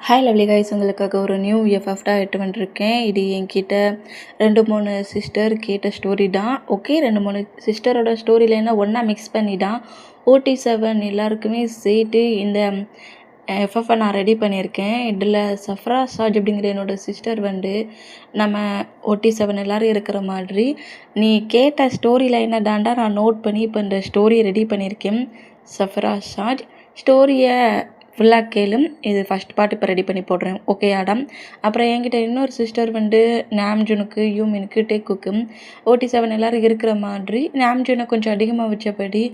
Hi lovely guys, உங்களுக்காக ஒரு new எஃப்எஃப்டாக எட்டு வந்துருக்கேன். இது என்கிட்ட 2-3 சிஸ்டர் கேட்ட ஸ்டோரி தான். ஓகே, 2-3 சிஸ்டரோட ஸ்டோரியில் ஒன்றா மிக்ஸ் பண்ணி தான் OT7 எல்லாருக்குமே சேர்த்து இந்த எஃப்எஃப்ஐ நான் ரெடி பண்ணியிருக்கேன். இதில் சஃப்ரா சாஜ் அப்படிங்கிற என்னோடய சிஸ்டர் நம்ம OT7 எல்லோரும் இருக்கிற மாதிரி நீ கேட்ட ஸ்டோரி லைனை தாண்டா நான் நோட் பண்ணி இப்போ இந்த ஸ்டோரி ரெடி பண்ணியிருக்கேன். சஃப்ரா சாஜ் ஸ்டோரியை ஃபுல்லாக கேளும். இது ஃபஸ்ட் பார்ட் இப்போ ரெடி பண்ணி போடுறேன். Okay Adam. அப்புறம் என்கிட்ட இன்னொரு சிஸ்டர் நாம்ஜுனுக்கு, யூமினுக்கு, டேக்குக்கும் OT7 எல்லோரும் இருக்கிற மாதிரி நாம்ஜுனை கொஞ்சம் அதிகமாக வச்சபடி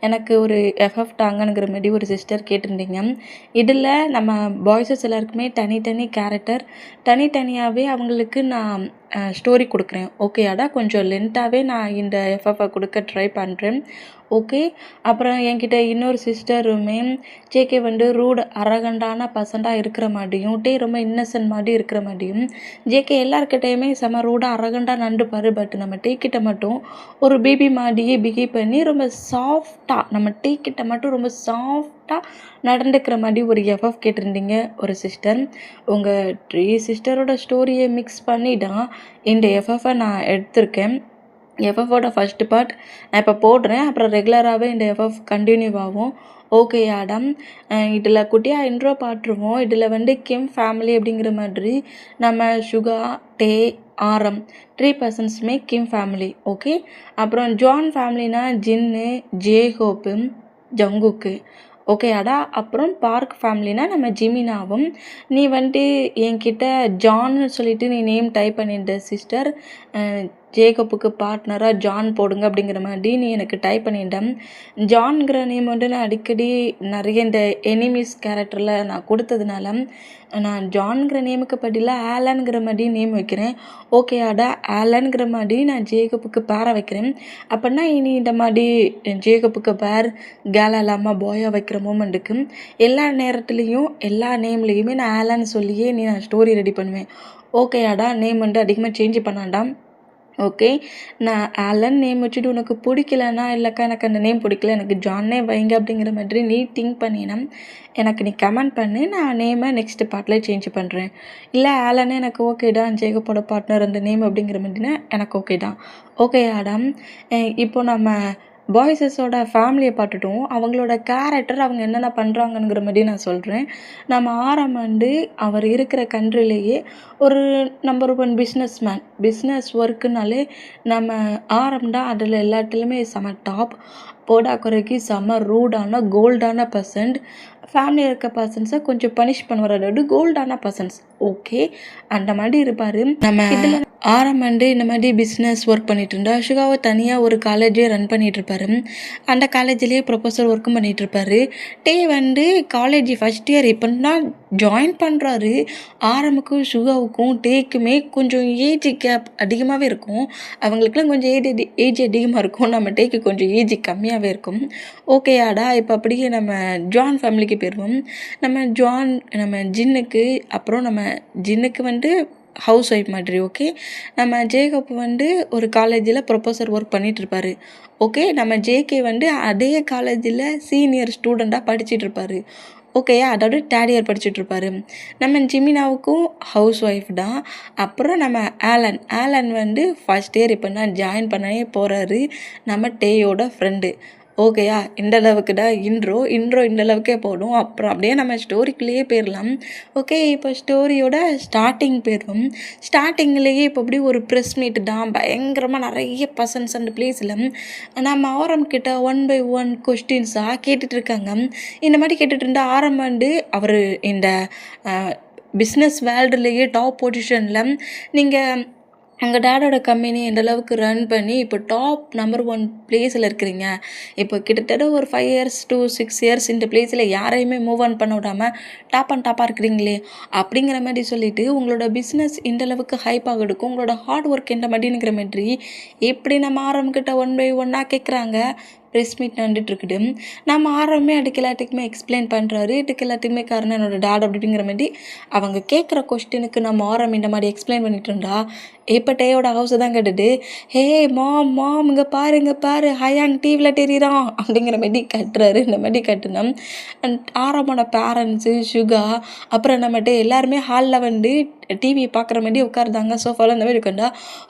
எனக்கு ஒரு எஃப்எஃப் தாங்கனுங்கிற மாதிரி ஒரு சிஸ்டர் கேட்டிருந்தீங்க. இதில் நம்ம பாய்ஸஸ் எல்லாருக்குமே தனித்தனி கேரக்டர், தனித்தனியாகவே அவங்களுக்கு நான் ஸ்டோரி கொடுக்குறேன். ஓகே ஆடா, கொஞ்சம் லென்த்தாகவே நான் இந்த எஃப்எஃப்ஐ கொடுக்க ட்ரை பண்ணுறேன். ஓகே. அப்புறம் என்கிட்ட இன்னொரு சிஸ்டருமே ஜேகே ரூட் அரகண்டான பர்சண்டாக இருக்கிற மாதிரியும், ரொம்ப இன்னசென்ட் மாதிரி இருக்கிற மாதிரியும், ஜேகே எல்லாருக்கிட்டையுமே செம ரூடாக அரகண்டாக நண்டுப்பார். பட் நம்ம டேக்கிட்ட மட்டும் ஒரு பேபி மாதிரியே பிஹேவ் பண்ணி ரொம்ப சாஃப்டாக, நம்ம டேக்கிட்ட மட்டும் ரொம்ப சாஃப்டாக நடந்துக்கிற மாதிரி ஒரு எஃப்எஃப் கேட்டிருந்தீங்க ஒரு சிஸ்டர். உங்கள் 3 சிஸ்டரோட ஸ்டோரியை மிக்ஸ் பண்ணி தான் இந்த எஃப்எஃப்ஐ நான் எடுத்திருக்கேன். எஃப்எஃபோட ஃபஸ்ட்டு பார்ட் நான் இப்போ போடுறேன். அப்புறம் ரெகுலராகவே இந்த எஃப்எஃப் கண்டினியூ ஆகும். Okay Adam. இதில் குட்டியாக இன்ட்ரோ பாட்டுருவோம். இதில் கிம் ஃபேமிலி அப்படிங்கிற மாதிரி நம்ம சுகா, டே, ஆரம் 3 பர்சன்ஸுமே கிம் ஃபேமிலி. ஓகே. அப்புறம் ஜான் ஃபேமிலினா ஜின்னு, ஜேஹோப்பு, ஜங்குக்கு. ஓகே ஆடா. அப்புறம் பார்க் ஃபேமிலினா நம்ம ஜிமினாவும். நீ என்கிட்ட ஜான்னு சொல்லிட்டு நீ நேம் டைப் பண்ணியிருந்த சிஸ்டர், ஜேக்கப்புக்கு பார்ட்னராக ஜான் போடுங்க அப்படிங்கிற மாதிரி நீ எனக்கு டைப் பண்ணிட்டேன். ஜான்கிற நேம் நான் அடிக்கடி நிறைய இந்த எனிமீஸ் கேரக்டரில் நான் கொடுத்ததுனால நான் ஜான்கிற நேமுக்கு பதிலாக ஆலன்கிற மாதிரி நேம் வைக்கிறேன். ஓகே ஆடா. ஆலன்கிற மாதிரி நான் ஜேக்கப்புக்கு பேரை வைக்கிறேன். அப்படின்னா இனி இந்த மாதிரி ஜேக்கப்புக்கு பேர் கேலாக இல்லாமல் பாயாக வைக்கிற மூமெண்ட்டுக்கு எல்லா நேரத்துலேயும் எல்லா நேம்லேயுமே நான் ஆலன்னு சொல்லியே நான் ஸ்டோரி ரெடி பண்ணுவேன். ஓகே ஆடா. நேம் அதிகமாக சேஞ்ச் பண்ணாண்டாம். ஓகே. நான் ஆலன் நேம் வச்சுட்டு உனக்கு பிடிக்கலன்னா, இல்லைக்கா எனக்கு அந்த நேம் பிடிக்கல, எனக்கு ஜான்னே வைங்க அப்படிங்கிற மாதிரி நீ திங்க் பண்ணினா எனக்கு நீ கமெண்ட் பண்ணு. நான் நேமை நெக்ஸ்ட் பார்ட்டில் சேஞ்ச் பண்ணுறேன். இல்லை ஆலனே எனக்கு ஓகே தான், ஜேகப்போட பார்ட்னர் அந்த நேம் அப்படிங்கிற மாதிரினா எனக்கு ஓகே தான். Okay Adam. இப்போ நம்ம பாய்ஸஸோட ஃபேமிலியை பார்த்துட்டோம். அவங்களோட கேரக்டர், அவங்க என்னென்ன பண்ணுறாங்கங்கிற மாதிரி நான் சொல்கிறேன். நம்ம ஆரம் அவர் இருக்கிற கண்ட்ரிலேயே ஒரு நம்பர் 1 பிஸ்னஸ்மேன். பிஸ்னஸ் ஒர்க்குனாலே நம்ம ஆரம் தான் அதில் எல்லாத்துலேயுமே செம டாப். போடா குறைக்கு செம ரூடான கோல்டான பர்சன்ட். ஃபேமிலியில் இருக்க பர்சன்ஸை கொஞ்சம் பனிஷ் பண்ணுவார். அதாவது கோல்டான பர்சன்ஸ். ஓகே, அந்த மாதிரி இருப்பார். நம்ம இதில் ஆரம் இந்த மாதிரி பிஸ்னஸ் ஒர்க் பண்ணிகிட்டு இருந்தா, சுகாவை தனியாக ஒரு காலேஜே ரன் பண்ணிகிட்ருப்பாரு. அந்த காலேஜ்லேயே ப்ரொஃபஸர் ஒர்க்கும் பண்ணிகிட்ருப்பாரு. டே காலேஜ் ஃபஸ்ட் இயர் இப்போ தான் ஜாயின் பண்ணுறாரு. ஆரமுக்கும் சுகாவுக்கும் டேக்குமே கொஞ்சம் ஏஜ் கேப் அதிகமாகவே இருக்கும். அவங்களுக்குலாம் கொஞ்சம் ஏஜ் அதிகமாக இருக்கும். நம்ம டேக்கு கொஞ்சம் ஏஜ் கம்மியாகவே இருக்கும். ஓகே ஆடா. இப்போ அப்படியே நம்ம ஜான் ஃபேமிலிக்கு போயிடுவோம். நம்ம ஜின்னுக்கு, அப்புறம் நம்ம ஜின்னுக்கு ஹவுஸ் ஒய்ஃப் மாதிரி. ஓகே. நம்ம ஜேகப் ஒரு காலேஜில் ப்ரொஃபஸர் ஒர்க் பண்ணிகிட்ருப்பாரு. ஓகே. நம்ம ஜேகே அதே காலேஜில் சீனியர் ஸ்டூடெண்ட்டாக படிச்சிட்ருப்பாரு. ஓகேயா, அதாவது 3rd இயர் படிச்சுட்ருப்பாரு. நம்ம ஜிமினாவுக்கும் ஹவுஸ் ஒய்ஃப் தான். அப்புறம் நம்ம ஆலன் ஃபஸ்ட் இயர் இப்போ தான் ஜாயின் பண்ணவே போகிறாரு. நம்ம டேயோட ஃப்ரெண்டு. ஓகேயா, இந்த அளவுக்கு தான் இன்ட்ரோ இந்த அளவுக்கே போடும். அப்புறம் அப்படியே நம்ம ஸ்டோரிக்குள்ளேயே போயிடலாம். ஓகே. இப்போ ஸ்டோரியோட ஸ்டார்டிங் போயிடுவோம். ஸ்டார்டிங்லேயே இப்போ அப்படி ஒரு ப்ரெஸ் மீட் தான். பயங்கரமாக நிறைய பர்சன்ஸ் அந்த பிளேஸில் நம்ம ஆரம்பிக்கிட்ட 1 by 1 கொஸ்டின்ஸாக கேட்டுட்ருக்காங்க. இந்த மாதிரி கேட்டுட்டு இருந்தால் அவர் இந்த பிஸ்னஸ் வேர்ல்டுலேயே டாப் பொசிஷனில் நீங்கள் உங்கள் டேடோட கம்பெனி எந்த அளவுக்கு ரன் பண்ணி இப்போ டாப் நம்பர் 1 பிளேஸில் இருக்கிறீங்க. இப்போ கிட்டத்தட்ட ஒரு 5 years to 6 years இந்த பிளேஸில் யாரையுமே மூவ் ஆன் பண்ண விடாமல் டாப்பாக இருக்கிறீங்களே அப்படிங்கிற மாதிரி சொல்லிவிட்டு உங்களோட பிஸ்னஸ் இந்த அளவுக்கு ஹைப்பாக எடுக்கும், உங்களோட ஹார்ட் ஒர்க் எந்த மாதிரிங்கிற மாதிரி இப்படி நம்ம ஆரம்பிக்கிட்ட 1 by 1 கேட்குறாங்க. ப்ரெஸ் மீட் நடந்துட்டுருக்குது. நம்ம ஆரம்பமே அதுக்கு எல்லாத்துக்குமே எக்ஸ்பிளைன் பண்ணுறாரு. இதுக்கு எல்லாத்துக்குமே காரணம் என்னோட டாட் அப்படிங்கிற மாதிரி அவங்க கேட்குற கொஸ்டினுக்கு நம்ம ஆரம் இந்த மாதிரி எக்ஸ்பிளைன் பண்ணிட்டு இருந்தா, இப்போ டேயோட ஹவுஸை தான் கேட்டுட்டு, ஹே மாம் மாம் இங்கே பாரு ஹயாங் டிவியில் தெரியுறான் அப்படிங்கிற மாதிரி கட்டுறாரு. இந்த மாதிரி கட்டுனா ஆரமோட பேரண்ட்ஸு சுகா அப்புறம் நம்மகிட்ட எல்லாருமே ஹாலில் வந்து டிவி பார்க்குற மாதிரி உட்காருதாங்க. சோஃபாவில் இந்த மாதிரி உட்காந்தா,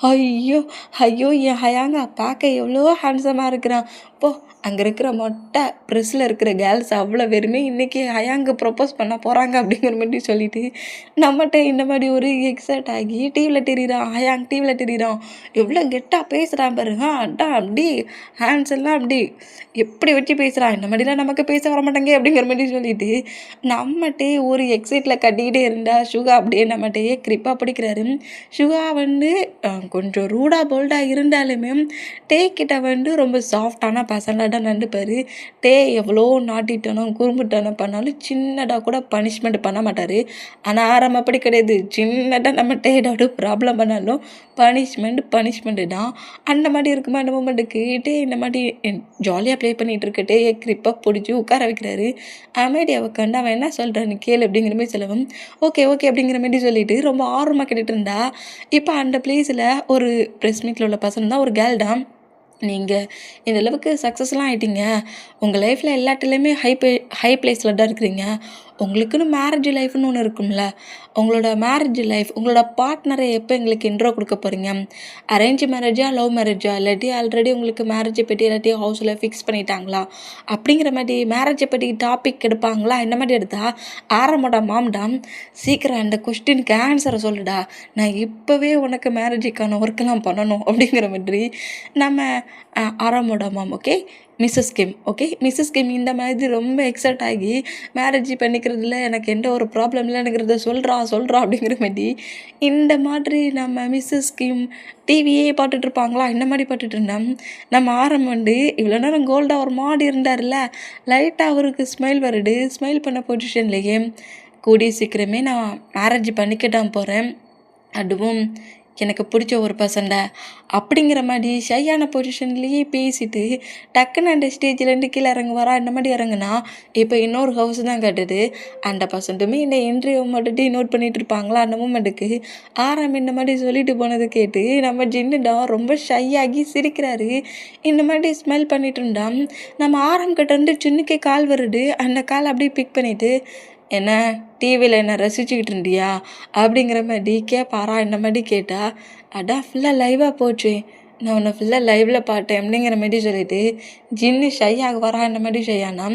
ஐயோ ஐயோ என் ஹயாங்க பார்க்க எவ்வளோ ஹேண்ட்ஸமாக இருக்கிறான் போ. அங்கே இருக்கிற மொட்டை ப்ரெஸ்ஸில் இருக்கிற கேர்ள்ஸ் அவ்வளோ பேருமே இன்றைக்கி ஹயாங்க ப்ரப்போஸ் பண்ண போகிறாங்க அப்படிங்கிற மாதிரி சொல்லிட்டு நம்மகிட்ட இந்த மாதிரி ஒரு எக்ஸைட் ஆகி டிவியில் தெரியுறான் ஹயாங் டிவியில் தெரியுறான் எவ்வளோ கெட்டாக பேசுகிறான் பாருங்க. அட்டா அப்படி ஹேண்ட்ஸ் எல்லாம் அப்படி எப்படி வச்சு பேசுகிறான், இந்த மாதிரிலாம் நமக்கு பேச வர மாட்டாங்க அப்படிங்கிற மாதிரி சொல்லிட்டு நம்மகிட்டே ஒரு எக்ஸைட்டில் கட்டிக்கிட்டே இருந்தா சுகா அப்படியே நம்மகிட்டயே கிரிப்பாக பிடிக்கிறாரு. சுகா வந்து கொஞ்சம் ரூடாக போல்டாக இருந்தாலுமே டே கிட்ட வந்து ரொம்ப சாஃப்டான பசங்களாக நடந்துப்பார். டே எவ்வளோ நாட்டித்தனம் குறும்புத்தனம் பண்ணாலும் சின்னதாக கூட பனிஷ்மெண்ட் பண்ண மாட்டார். ஆனால் ஆரம் அப்படி கிடையாது. சின்னதாக நம்ம டே ஏதாவது ப்ராப்ளம் பண்ணாலும் பனிஷ்மெண்ட்டு தான். அந்த மாதிரி இருக்குமா அந்த மூமெண்ட்டுக்கு டே இந்த மாதிரி ஜாலியாக ப்ளே பண்ணிகிட்டு இருக்க டே கிரிப்பாக பிடிச்சி உட்கார வைக்கிறாரு. அமைதியாக உட்காந்து அவன் என்ன சொல்கிறான்னு கேளு அப்படிங்கிற மாதிரி சொல்லவும் ஓகே அப்படிங்கிற மாதிரி சொல்லிட்டு ரொம்ப ஆர்வமாக கேட்டுட்டு இருந்தா. இப்போ அந்த பிளேஸில் ஒரு ப்ரெஸ் மீட்டில் உள்ள பசங்க தான் ஒரு கேர்ள் தான். நீங்கள் இந்த அளவுக்கு சக்ஸஸ்லாம் ஆகிட்டீங்க, உங்கள் லைஃப்பில் எல்லாத்துலேயுமே ஹை பிளேஸில் தான் இருக்கிறீங்க. உங்களுக்குன்னு மேரேஜ் லைஃப்னு ஒன்று இருக்கும்ல, உங்களோட மேரேஜ் லைஃப் உங்களோட பார்ட்னரை எப்போ எங்களுக்கு இன்ட்ரோ கொடுக்க போகிறீங்க? அரேஞ்ச் மேரேஜா லவ் மேரேஜா, இல்லாட்டி ஆல்ரெடி உங்களுக்கு மேரேஜை பற்றி எல்லாத்தையும் ஹவுஸில் ஃபிக்ஸ் பண்ணிட்டாங்களா அப்படிங்கிற மாதிரி மேரேஜை பற்றி டாபிக் எடுப்பாங்களா? இந்த மாதிரி எடுத்தால் ஆரமோட மாம்டாம் சீக்கிரம் அந்த கொஸ்டினுக்கு ஆன்சரை சொல்லுடா, நான் இப்போவே உனக்கு மேரேஜுக்கான ஒர்க்கெல்லாம் பண்ணணும் அப்படிங்கிற மாதிரி நம்ம ஆரமோட மாம் ஓகே மிஸ்ஸஸ் கிம் இந்த மாதிரி ரொம்ப எக்ஸைட் ஆகி மேரேஜ் பண்ணிக்கிறதுல எனக்கு எந்த ஒரு ப்ராப்ளம் இல்லைங்கிறத சொல்கிறா அப்படிங்கிற மாதிரி இந்த மாதிரி நம்ம மிஸ்ஸஸ் கிம் டிவியே பார்த்துட்ருப்பாங்களா இந்த மாதிரி பார்த்துட்டு இருந்தேன். நம்ம ஆரம் வந்து இவ்வளோ நேரம் கோல்டாக ஒரு மாடி இருந்தார்ல, லைட்டாக அவருக்கு ஸ்மைல் வருது. ஸ்மைல் பண்ண பொசிஷன்லேயே கூடிய சீக்கிரமே நான் மேரேஜ் பண்ணிக்க தான் போகிறேன், அதுவும் எனக்கு பிடிச்ச ஒரு பர்சன்டா அப்படிங்கிற மாதிரி ஷையான பொசிஷன்லேயே பேசிட்டு டக்குன்னு அந்த ஸ்டேஜ்லேருந்து கீழே இறங்குவாரா. இந்த மாதிரி இறங்குனா இப்போ இன்னொரு ஹவுஸ் தான் கட்டுது. அந்த பர்சன்ட்டுமே இந்த இன்டர்வியூ மட்டும் நோட் பண்ணிகிட்டு இருப்பாங்களா. அந்த மூமெண்ட்டுக்கு ஆரம் இந்த மாதிரி சொல்லிட்டு போனதை கேட்டு நம்ம ஜின்னுடா ரொம்ப ஷையாகி சிரிக்கிறாரு. இந்த மாதிரி ஸ்மெல் பண்ணிட்டு இருந்தா நம்ம ஆரம் கிட்ட இருந்து சின்னுக்கே கால் வருது. அந்த கால் அப்படியே பிக் பண்ணிவிட்டு என்ன டிவியில் என்ன ரசிச்சுக்கிட்டு இருந்தியா அப்படிங்கிற மாதிரி கேட்பாரா. இந்த மாதிரி கேட்டால் அதான் ஃபுல்லாக லைவாக போச்சு, நான் உன்னை ஃபுல்லாக லைவில் பார்த்தேன் அப்படிங்கிற மாதிரி சொல்லிட்டு ஜின்னு ஷையாக வரா. இந்த மாதிரி ஷையானா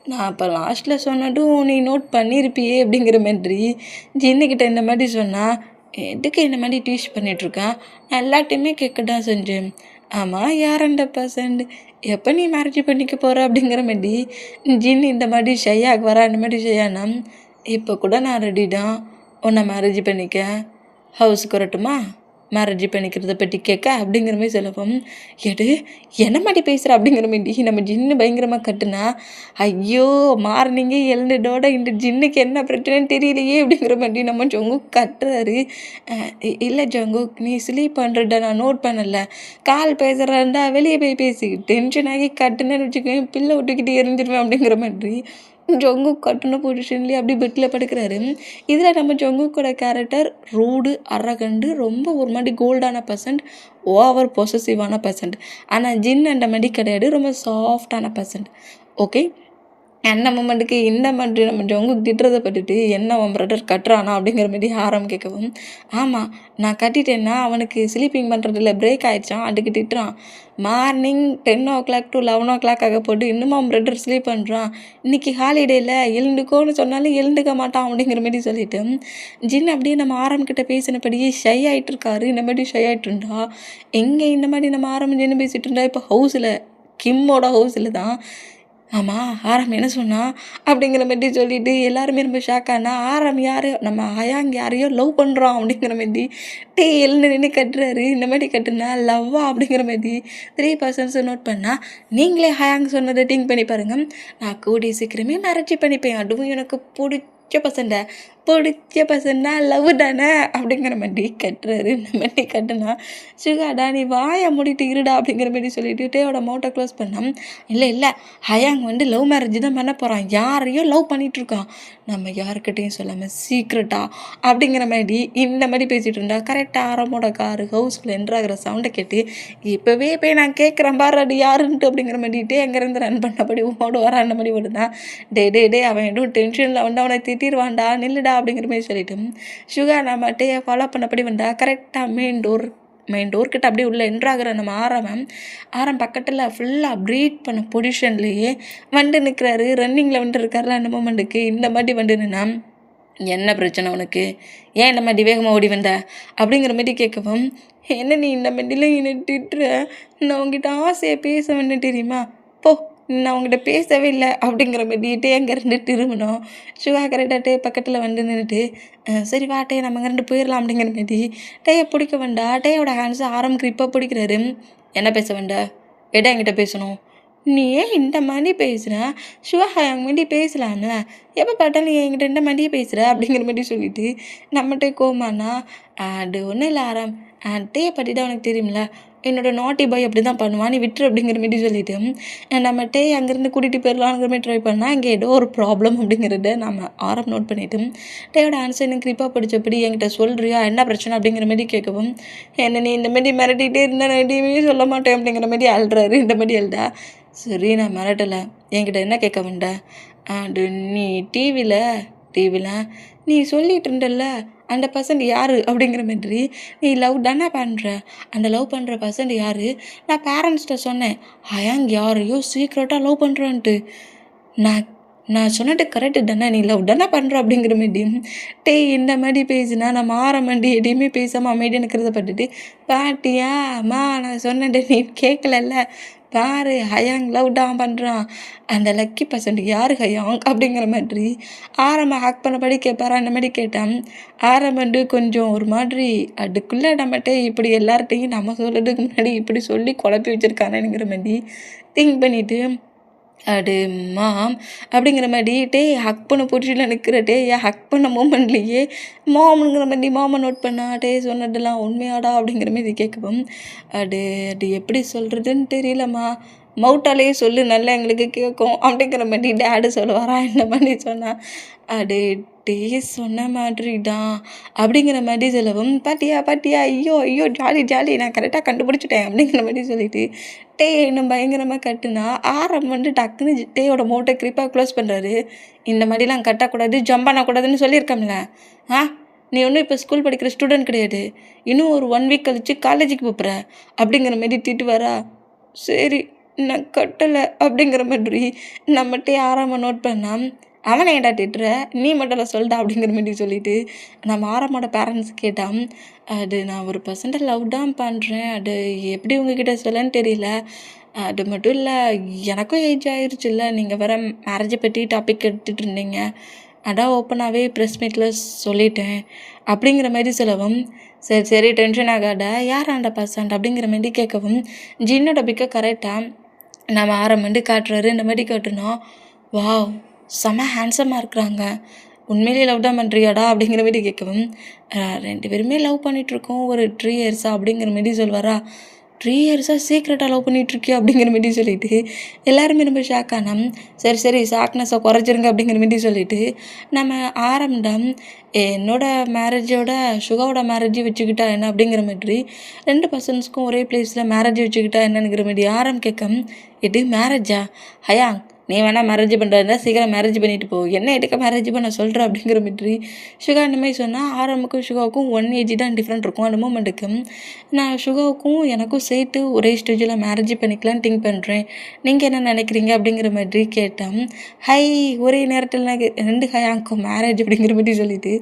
நான் அப்போ லாஸ்ட்டில் சொன்னதும் நீ நோட் பண்ணியிருப்பியே அப்படிங்கிற மாதிரி ஜின்னுக்கிட்ட இந்த மாதிரி சொன்னால் எதுக்கு இந்த மாதிரி டீச் பண்ணிகிட்ருக்கேன், நான் எல்லாத்தையுமே கேட்க தான் செஞ்சேன். ஆமாம் யார் அந்த பர்சன்ட், எப்போ நீ மேரேஜ் பண்ணிக்க போகிற அப்படிங்கிற மாதிரி ஜின் இந்த மாதிரி ஷையாக வரா. இந்த மாதிரி ஷையானா இப்போ கூட நான் ரெடி தான் உன்னை மேரேஜ் பண்ணிக்க, ஹவுஸுக்கு வரட்டுமா மேரேஜ் பண்ணிக்கிறத பற்றி கேட்க அப்படிங்கிற மாதிரி சொல்லவும் எடு என்ன மாதிரி பேசுகிற அப்படிங்கிற மாதிரி நம்ம ஜின்னு பயங்கரமாக கட்டுனா ஐயோ மார்னிங்கே எழுந்ததோட இந்த ஜின்னுக்கு என்ன பிரச்சனைன்னு தெரியலையே அப்படிங்கிற மாதிரி நம்ம ஜொங்கு கட்டுறாரு. இல்லை ஜொங்கு நீ ஸ்லீப் பண்ணுறத நான் நோட் பண்ணலை, கால் பேசுகிறாண்டா வெளியே போய் பேசி டென்ஷன் ஆகி கட்டுனேன்னு வச்சுக்கோங்க பிள்ளை விட்டுக்கிட்டு எரிஞ்சிருவேன் அப்படிங்கிற மாதிரி ஜொங்கு கட்டுன பொசிஷன்லேயே அப்படி பெட்டில் படுக்கிறாரு. இதில் நம்ம ஜொங்குக்கோட கேரக்டர் ரூடு அரகண்டு ரொம்ப ஒரு மாதிரி கோல்டான பர்சன்ட், ஓவர் பொசசிவான பர்சன்ட். ஆனால் ஜின் அந்த மாதிரி கிடையாது, ரொம்ப சாஃப்டான பர்சன்ட். ஓகே அந்த மூமெண்ட்டுக்கு இந்த மாதிரி நம்ம ஜொங்குக்கு திட்டுறதை பட்டுட்டு என்ன உன் பிரதர் கட்டுறானா அப்படிங்கிற மாதிரி ஆரம் கேட்கவும் ஆமாம் நான் கட்டிட்டேன்னா அவனுக்கு ஸ்லீப்பிங் பண்ணுறதுல பிரேக் ஆகிடுச்சான், அதுக்கு திட்டுறான். மார்னிங் 10 to 11 ஆக போட்டு இன்னும் அவன் பிரதர் ஸ்லீப் பண்ணுறான், இன்றைக்கி ஹாலிடேயில் எழுந்துக்கோன்னு சொன்னாலும் எழுந்துக்க மாட்டான் அப்படிங்கிற மாதிரி சொல்லிவிட்டு ஜின் அப்படியே நம்ம ஆரம்பிக்கிட்ட பேசினபடியே ஷை ஆகிட்டு இருக்காரு. இந்த மாதிரி ஷை ஆகிட்டு இருந்தா எங்கே இந்த மாதிரி நம்ம ஆரம்பிச்சுன்னு பேசிகிட்டு இருந்தா இப்போ ஹவுஸில் கிம்மோட ஹவுஸில் தான். ஆமாம் ஆரம் என்ன சொன்னா அப்படிங்கிற மாதிரி சொல்லிட்டு எல்லாருமே ரொம்ப ஷாக்கானா ஆரம் யாரையோ நம்ம ஹயாங் யாரையோ லவ் பண்ணுறோம் அப்படிங்கிற மாதிரி எழுந்து நின்று கட்டுறாரு. இந்த மாதிரி கட்டுனா லவ்வா அப்படிங்கிற மாதிரி 3% நோட் பண்ணால் நீங்களே ஹயாங் சொன்னதை திங்க் பண்ணி பாருங்கள். நான் கூடிய சீக்கிரமே மேரேஜ் பண்ணிப்பேன், அதுவும் எனக்கு பிடிச்ச பர்சன்டை பிடிச்ச பசன்னா லவ் தானே அப்படிங்கிற மாதிரி கட்டுறாரு. இந்த மாதிரி கட்டுனா சுகாடா நீ வாயை மூடிட்டு இருடா அப்படிங்கிற மாதிரி சொல்லிட்டு டேயோட மவுட்டை க்ளோஸ் பண்ணான். இல்லை ஹயாங் லவ் மேரேஜ் தான் பண்ண போகிறான், யாரையும் லவ் பண்ணிகிட்ருக்கான், நம்ம யாருக்கிட்டையும் சொல்லாமல் சீக்ரெட்டா அப்படிங்கிற மாதிரி இந்த மாதிரி பேசிகிட்டு இருந்தா கரெக்டாக ஆரமோட காரு ஹவுஸில் என்ட்ராகிற சவுண்டை கேட்டு இப்போவே போய் நான் கேட்குறேன் பாரு அது யாருன்ட்டு அப்படிங்கிற மாதிரிட்டே அங்கேருந்து ரன் பண்ணபடி ஓடு வர அந்த மாதிரி ஓடுதான். டே அவன் எதுவும் டென்ஷனில் அவனை திட்டிடுவான்டா நில்லுடா அப்படிங்கிற மாதிரி சொல்லிட்டு சுகா நம்ம டேயை ஃபாலோ பண்ணபடி வந்தா கரெக்டாக மெயின் டோர்கிட்ட அப்படியே உள்ள என்ட்ராகிற நம்ம ஆரம் பக்கத்தில் ஃபுல்லாக ப்ரீட் பண்ண பொசிஷன்லேயே நிற்கிறாரு. ரன்னிங்கில் இருக்காருல அந்த மூமெண்ட்டுக்கு இந்த மாதிரி நின்னா என்ன பிரச்சனை உனக்கு, ஏன் இந்த மாதிரி வேகமாக ஓடி வந்த அப்படிங்கிற மாதிரி கேட்கவும் என்ன நீ இந்த மாதிரில என்னை திட்டுற, நான் உங்ககிட்ட ஆசையை பேச வேணும் தெரியுமா, போ நான் உங்ககிட்ட பேசவே இல்லை அப்படிங்கிற மாதிரிட்டே அங்கே திரும்பணும். சுகா கரெக்டாக பக்கத்தில் நின்றுட்டு சரி வா டே நம்ம அங்கே போயிடலாம் அப்படிங்கிற மாதிரி டேயை பிடிக்க வேண்டா. டேயோட ஹேண்ட்ஸை ஆரம் கிரிப்பாக பிடிக்கிறாரு. என்ன பேச வேண்டா, எடா என்கிட்ட பேசணும், நீ ஏன் இந்த மாதிரி பேசுகிற, சுகா ஹயாங் மாதிரி பேசலான்னு எப்போ பார்த்தாலும் நீ என்கிட்ட இந்த மாதிரியே பேசுகிற அப்படிங்கிற மாதிரி சொல்லிட்டு நம்மகிட்ட கோமானா அது ஒன்றும் இல்லை ஆரம், டேயை பற்றி தான் உனக்கு தெரியுமில்ல, என்னோடய நாட்டி பாய் அப்படி தான் பண்ணுவான், நீ விட்டுரு அப்படிங்கிற மாதிரி சொல்லிவிட்டு நம்ம டே அங்கேருந்து கூட்டிகிட்டு போயிடலாங்கிற மாதிரி ட்ரை பண்ணால் இங்கே ஏதோ ஒரு ப்ராப்ளம் அப்படிங்கிறத நம்ம ஆரம் நோட் பண்ணிவிட்டு டேயோட ஆன்சர் எனக்கு கிரிப்பாக படித்தபடி என்கிட்ட சொல்கிறியா என்ன பிரச்சனை அப்படிங்கிற மாதிரி கேட்கவும் என்ன நீ இந்த மாதிரி மிரட்டிகிட்டே இருந்தால் நான் எதையுமே சொல்ல மாட்டேன் அப்படிங்கிற மாதிரி அழுறாரு. இந்த மாதிரி அழுதா சரி நான் மிரட்டலை, என்கிட்ட என்ன கேட்க வேண்டா, அது நீ டிவியில் நீ சொல்லிகிட்டு இருந்தல்ல அந்த பர்சன்ட் யார் அப்படிங்கிற மாதிரி, நீ லவ் தானே பண்ணுற, அந்த லவ் பண்ணுற பர்சன்ட் யார், நான் பேரண்ட்ஸ்கிட்ட சொன்னேன் ஹயாங் யாரையோ சீக்ரெட்டாக லவ் பண்ணுறான்ட்டு, நான் சொன்னது கரெக்டு தானே, நீ லவ் தானே பண்ணுற அப்படிங்கிற மாதிரி இந்த மாதிரி பேசினா நம்ம ஆரம்பண்டி எதையுமே பேசாமல் அமைதியாக நிற்கிறத பட்டுட்டு பாட்டியா அம்மா நான் சொன்னேன் நீ கேட்கலல்ல பாரு ஹயாங் லவ் தான் பண்ணுறான், அந்த லக்கி பர்சன்ட் யார் ஹயாங் அப்படிங்கிற மாதிரி ஆரம்பம் ஹேக் பண்ணபடி கேட்பாரா அந்த மாதிரி கேட்டான். ஆரம்பண்டு கொஞ்சம் ஒரு மாதிரி அதுக்குள்ளே நம்மகிட்ட இப்படி எல்லார்ட்டையும் நம்ம சொல்கிறதுக்கு முன்னாடி இப்படி சொல்லி குழப்பி வச்சுருக்கானுங்கிற மாதிரி திங்க் பண்ணிவிட்டு அது மாம் அப்படிங்கிற மாதிரி ஹக் பண்ண பொசிஷனில் நிற்கிற ஹக் பண்ண மூமெண்ட்லேயே மாம்ங்கிற மாதிரி மாமை நோட் பண்ணா சொன்னதெல்லாம் உண்மையாடா அப்படிங்கிற மாதிரி கேட்கவும் அது எப்படி சொல்கிறதுன்னு தெரியலம்மா, மவுட்டாலேயே சொல்லு நல்லா எங்களுக்கு கேட்கும் அப்படிங்கிற மாதிரி டேடு சொல்லுவாரா இந்த மாதிரி சொன்னால் அது சொன்ன மாதிரி தான் அப்படிங்கிற மாதிரி சொல்லவும் பாட்டியா ஐயோ ஜாலி நான் கரெக்டாக கண்டுபிடிச்சிட்டேன் அப்படிங்கிற மாதிரி சொல்லிட்டு என்ன பயங்கரமாக கட்டுனா ஆரம் டக்குன்னு டேயோட மோட்டை கிரிப்பாக க்ளோஸ் பண்ணுறாரு. இந்த மாதிரிலாம் கட்டக்கூடாது ஜம்ப் பண்ணக்கூடாதுன்னு சொல்லியிருக்கோம்ல, நீ ஒன்றும் இப்போ ஸ்கூல் படிக்கிற ஸ்டூடெண்ட் கிடையாது, இன்னும் ஒரு 1 வீக் கழிச்சு காலேஜுக்கு போகிற அப்படிங்கிற மாதிரி திட்டு வரா. சரி நான் கட்டலை அப்படிங்கிற மாதிரி நம்மகிட்டே ஆரம்ப நோட் பண்ணால் அவனை ஏன்டா திட்டுற, நீ மட்டும் சொல்லிட்டா அப்படிங்கிற மாதிரி சொல்லிட்டு நம்ம ஆரம்போட பேரண்ட்ஸ் கேட்டான். அது நான் ஒரு பர்சன்ட்டை லவ் தான் பண்ணுறேன், அது எப்படி உங்ககிட்ட சொல்லன்னு தெரியல, அது மட்டும் இல்லை எனக்கும் ஏஜ் ஆயிடுச்சுல்ல, நீங்கள் வேறு மேரேஜை பற்றி டாபிக் எடுத்துகிட்டு இருந்தீங்க, அதான் ஓப்பனாகவே ப்ரெஸ் மீட்டில் சொல்லிட்டேன் அப்படிங்கிற மாதிரி சொல்லவும் சரி டென்ஷன் ஆகாத யார் அந்த பர்சன்ட் அப்படிங்கிற மாதிரி கேட்கவும் ஜின்னோட பிக்கை கரெக்டாக நம்ம ஆரம்பண்டு காட்டுறாரு. இந்த மாதிரி காட்டுனோம், வாவ் செம ஹேண்ட்ஸமாக இருக்கிறாங்க, உண்மையிலே லவ் தான் பண்ணுறியாடா அப்படிங்கிற மாதிரி கேட்கவும் 2 பேருமே லவ் பண்ணிகிட்ருக்கோம் ஒரு 3 இயர்ஸா அப்படிங்கிற மாதிரி சொல்வாரா. 3 இயர்ஸாக சீக்ரெட்டாக லவ் பண்ணிகிட்ருக்கியா அப்படிங்கிற மாதிரி சொல்லிவிட்டு எல்லாருமே ரொம்ப ஷாக் ஆனோம். சரி ஷாக்னஸை குறைச்சிருங்க அப்படிங்கிற மாதிரி சொல்லிவிட்டு நம்ம ஆரம்பம் என்னோட மேரேஜோட சுகாவோட மேரேஜ் வச்சுக்கிட்டா என்ன அப்படிங்கிற மாதிரி 2 பர்சன்ஸ்க்கும் ஒரே பிளேஸில் மேரேஜ் வச்சுக்கிட்டா என்னங்கிற மாதிரி ஆரம் கேட்கும். இது மேரேஜா ஹயாங், நீ வேணால் மேரேஜ் பண்ணுறதா சீக்கிரம் மேரேஜ் பண்ணிட்டு போ, என்ன எடுக்க மேரேஜ் பண்ண சொல்கிற அப்படிங்கிற மாதிரி சுகா இந்த மாதிரி சொன்னால் ஆரம்புக்கும் சுகாவுக்கும் 1 ஏஜ் தான் டிஃப்ரெண்ட் இருக்கும். அந்த மூமெண்ட்டுக்கு நான் சுகாவுக்கும் எனக்கும் சேர்த்து ஒரே ஸ்டேஜில் மேரேஜ் பண்ணிக்கலான்னு திங்க் பண்ணுறேன், நீங்கள் என்ன நினைக்கிறீங்க அப்படிங்கிற மாதிரி கேட்டேன். ஒரே நேரத்தில் எனக்கு 2 ஹயாங்க்கும் மேரேஜ் அப்படிங்கிற மாதிரி சொல்லிட்டு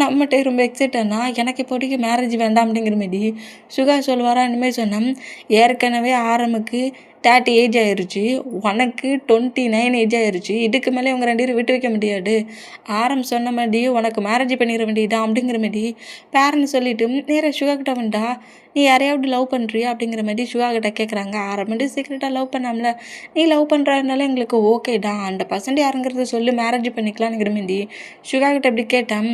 நம்மகிட்ட ரொம்ப எக்ஸைட் ஆனால் எனக்கு இப்போதைக்கு மேரேஜ் வேண்டாம் அப்படிங்கிற மாதிரி சுகா சொல்லுவாரா. இனிமேல் சொன்னேன் ஏற்கனவே ஆரம்புக்கு 30 ஏஜ் ஆயிடுச்சு, உனக்கு 29 ஏஜ் ஆயிடுச்சு, இதுக்கு மேலே இவங்க 2 பேரும் விட்டு வைக்க முடியாது, ஆரம் சொன்ன மாதிரி உனக்கு மேரேஜ் பண்ணிட வேண்டியதுதான் அப்படிங்கிற மாதிரி பேரண்ட்ஸ் சொல்லிட்டு நேராக சுகா கிட்ட வந்துட்டா. நீ யாரையாவது லவ் பண்ணுறியா அப்படிங்கிற மாதிரி சுகா கிட்ட கேட்குறாங்க. ஆரம்பிட்டு சீக்கிரட்டாக லவ் பண்ணாமல, நீ லவ் பண்ணுறதுனால எங்களுக்கு ஓகேடா, அந்த பர்சன்ட் யாருங்கிறது சொல்லி மேரேஜ் பண்ணிக்கலாம்ங்கிற மாதிரி சுகா கிட்ட எப்படி கேட்டேன்.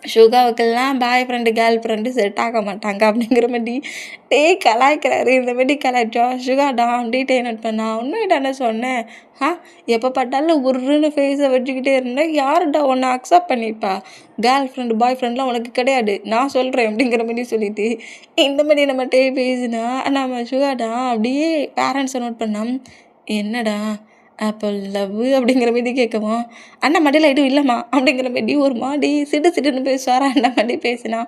சுகாவுக்கெல்லாம் boyfriend girlfriend set ஆக மாட்டாங்க அப்படிங்கிற மாதிரி கலாய்க்கிறாரு. இந்த மாதிரி கலாய்ச்சா சுகாடா அப்படின்ட்டு என்ன பண்ணா, உண்மையிட்ட என்ன சொன்னேன், எப்போ பார்த்தாலும் உருன்னு ஃபேஸை வச்சுக்கிட்டே இருந்தேன், யாருடா உன்னை அக்செப்ட் பண்ணிப்பா, கேர்ள் ஃப்ரெண்டு பாய் ஃப்ரெண்ட்லாம் உனக்கு கிடையாது, நான் சொல்கிறேன் அப்படிங்கிற மாதிரி சொல்லிட்டு இந்த மாதிரி நம்ம பேசினா நம்ம சுகாடா அப்படியே பேரண்ட்ஸை நோட் பண்ணோம். என்னடா அப்போ லவ் அப்படிங்கிற மாதிரி கேட்கவும், அண்ணா மடியில் எதுவும் இல்லைம்மா அப்படிங்கிற மாதிரி ஒரு மாடி சிடுன்னு பேசுவாரா, அந்த மாதிரி பேசினா